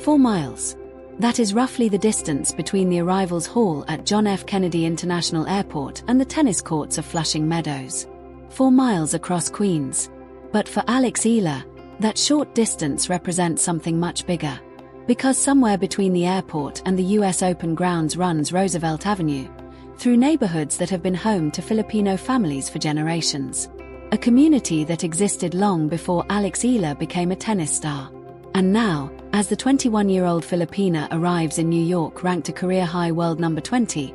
4 miles. That is roughly the distance between the arrivals hall at John F. Kennedy International Airport and the tennis courts of Flushing Meadows. 4 miles across Queens. But for Alex Eala, that short distance represents something much bigger. Because somewhere between the airport and the US Open grounds runs Roosevelt Avenue, through neighborhoods that have been home to Filipino families for generations. A community that existed long before Alex Eala became a tennis star. And now, as the 21-year-old Filipina arrives in New York ranked a career-high world number 20,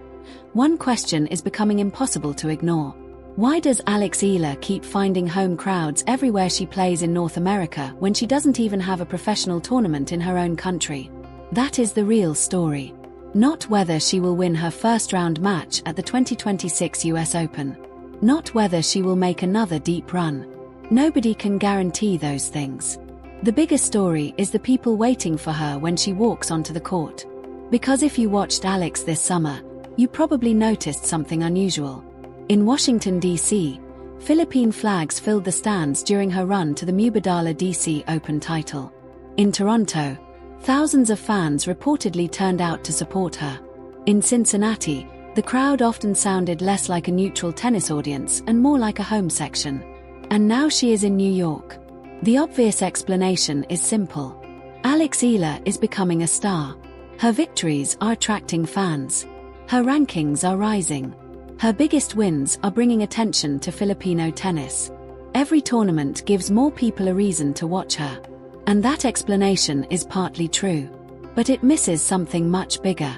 one question is becoming impossible to ignore. Why does Alex Eala keep finding home crowds everywhere she plays in North America when she doesn't even have a professional tournament in her own country? That is the real story. Not whether she will win her first-round match at the 2026 US Open. Not whether she will make another deep run. Nobody can guarantee those things. The bigger story is the people waiting for her when she walks onto the court. Because if you watched Alex this summer, you probably noticed something unusual. In Washington, D.C., Philippine flags filled the stands during her run to the Mubadala DC Open title. In Toronto, thousands of fans reportedly turned out to support her. In Cincinnati, the crowd often sounded less like a neutral tennis audience and more like a home section. And now she is in New York. The obvious explanation is simple. Alex Eala is becoming a star. Her victories are attracting fans. Her rankings are rising. Her biggest wins are bringing attention to Filipino tennis. Every tournament gives more people a reason to watch her. And that explanation is partly true. But it misses something much bigger.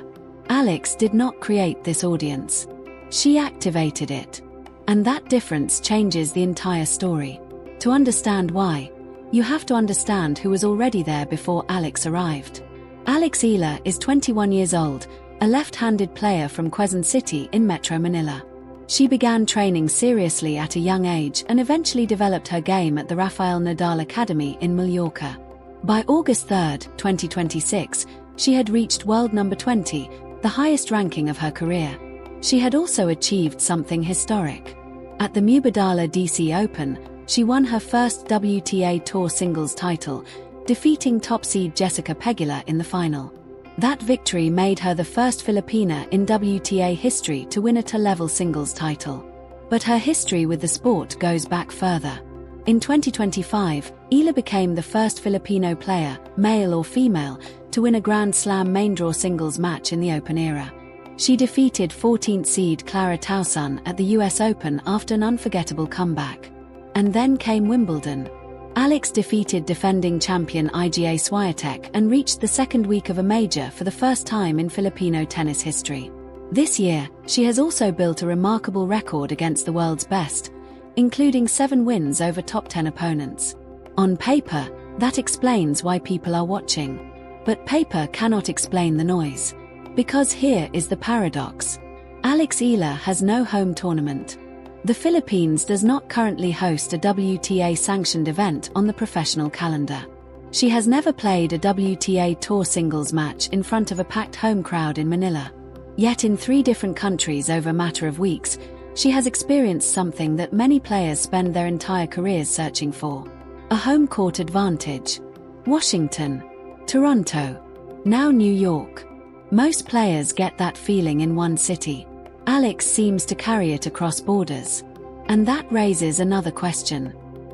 Alex did not create this audience. She activated it. And that difference changes the entire story. To understand why, you have to understand who was already there before Alex arrived. Alex Eala is 21 years old, a left-handed player from Quezon City in Metro Manila. She began training seriously at a young age and eventually developed her game at the Rafael Nadal Academy in Mallorca. By August 3, 2026, she had reached world number 20, the highest ranking of her career. She had also achieved something historic. At the Mubadala DC Open, she won her first WTA Tour singles title, defeating top seed Jessica Pegula in the final. That victory made her the first Filipina in WTA history to win a T-level singles title. But her history with the sport goes back further. In 2025, Eala became the first Filipino player, male or female, to win a Grand Slam main draw singles match in the Open era. She defeated 14th seed Clara Tauson at the US Open after an unforgettable comeback. And then came Wimbledon. Alex defeated defending champion Iga Swiatek and reached the second week of a major for the first time in Filipino tennis history. This year, she has also built a remarkable record against the world's best, including 7 wins over top 10 opponents. On paper, that explains why people are watching. But paper cannot explain the noise. Because here is the paradox. Alex Eala has no home tournament. The Philippines does not currently host a WTA-sanctioned event on the professional calendar. She has never played a WTA Tour singles match in front of a packed home crowd in Manila. Yet in 3 different countries over a matter of weeks, she has experienced something that many players spend their entire careers searching for. A home court advantage. Washington, Toronto, now New York. Most players get that feeling in one city. Alex seems to carry it across borders. And that raises another question.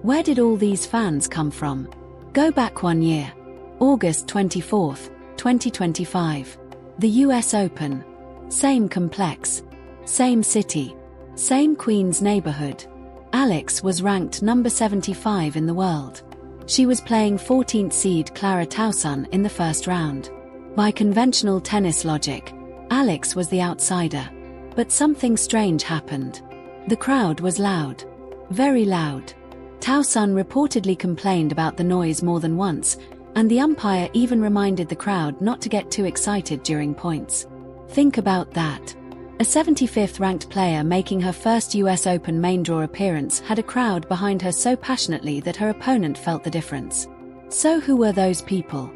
Where did all these fans come from? Go back 1 year. August 24, 2025. The US Open. Same complex. Same city. Same Queens neighborhood. Alex was ranked number 75 in the world. She was playing 14th seed Clara Tauson in the first round. By conventional tennis logic, Alex was the outsider. But something strange happened. The crowd was loud. Very loud. Tauson reportedly complained about the noise more than once, and the umpire even reminded the crowd not to get too excited during points. Think about that. A 75th ranked player making her first US Open main draw appearance had a crowd behind her so passionately that her opponent felt the difference. So who were those people?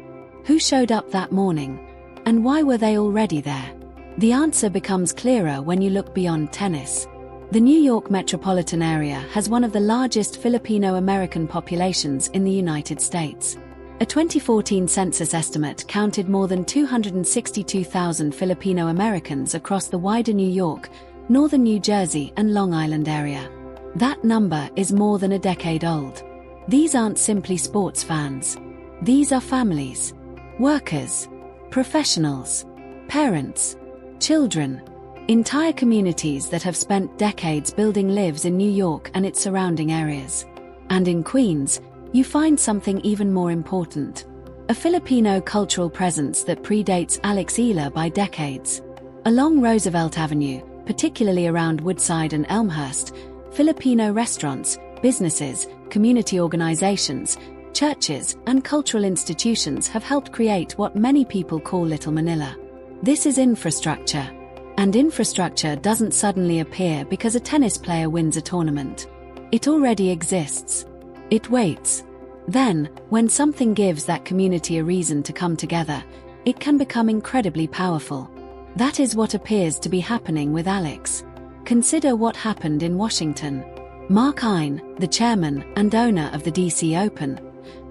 Who showed up that morning? And why were they already there? The answer becomes clearer when you look beyond tennis. The New York metropolitan area has one of the largest Filipino-American populations in the United States. A 2014 census estimate counted more than 262,000 Filipino Americans across the wider New York, northern New Jersey and Long Island area. That number is more than a decade old. These aren't simply sports fans. These are families, workers, professionals, parents, children, entire communities that have spent decades building lives in New York and its surrounding areas. And in Queens, you find something even more important. A Filipino cultural presence that predates Alex Eala by decades. Along Roosevelt Avenue, particularly around Woodside and Elmhurst, Filipino restaurants, businesses, community organizations, churches, and cultural institutions have helped create what many people call Little Manila. This is infrastructure. And infrastructure doesn't suddenly appear because a tennis player wins a tournament. It already exists. It waits. Then, when something gives that community a reason to come together, it can become incredibly powerful. That is what appears to be happening with Alex. Consider what happened in Washington. Mark Ine, the chairman and owner of the DC Open,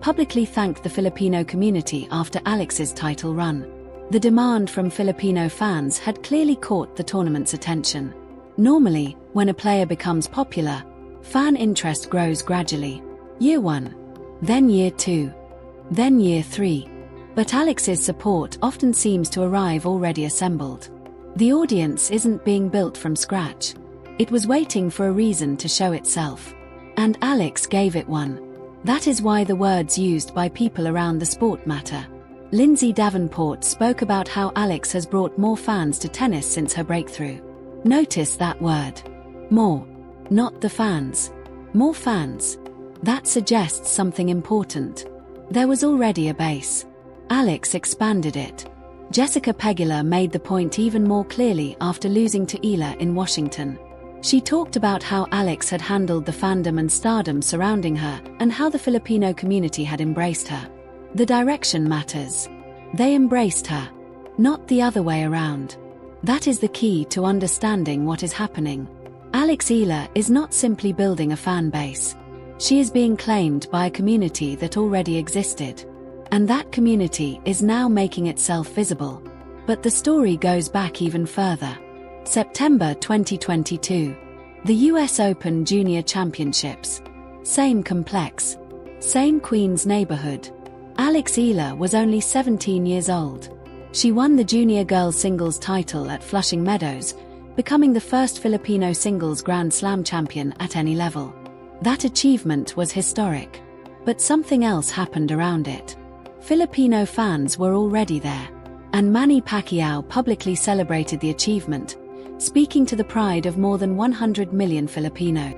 publicly thanked the Filipino community after Alex's title run. The demand from Filipino fans had clearly caught the tournament's attention. Normally, when a player becomes popular, fan interest grows gradually. Year 1, then year 2, then year 3. But Alex's support often seems to arrive already assembled. The audience isn't being built from scratch. It was waiting for a reason to show itself. And Alex gave it one. That is why the words used by people around the sport matter. Lindsay Davenport spoke about how Alex has brought more fans to tennis since her breakthrough. Notice that word. More. Not the fans. More fans. That suggests something important. There was already a base. Alex expanded it. Jessica Pegula made the point even more clearly after losing to Eala in Washington. She talked about how Alex had handled the fandom and stardom surrounding her and how the Filipino community had embraced her. The direction matters. They embraced her, not the other way around. That is the key to understanding what is happening. Alex Eala is not simply building a fan base. She is being claimed by a community that already existed. And that community is now making itself visible. But the story goes back even further. September 2022. The US Open Junior Championships. Same complex. Same Queens neighborhood. Alex Eala was only 17 years old. She won the junior girls singles title at Flushing Meadows, becoming the first Filipino singles Grand Slam champion at any level. That achievement was historic. But something else happened around it. Filipino fans were already there. And Manny Pacquiao publicly celebrated the achievement, speaking to the pride of more than 100 million Filipinos.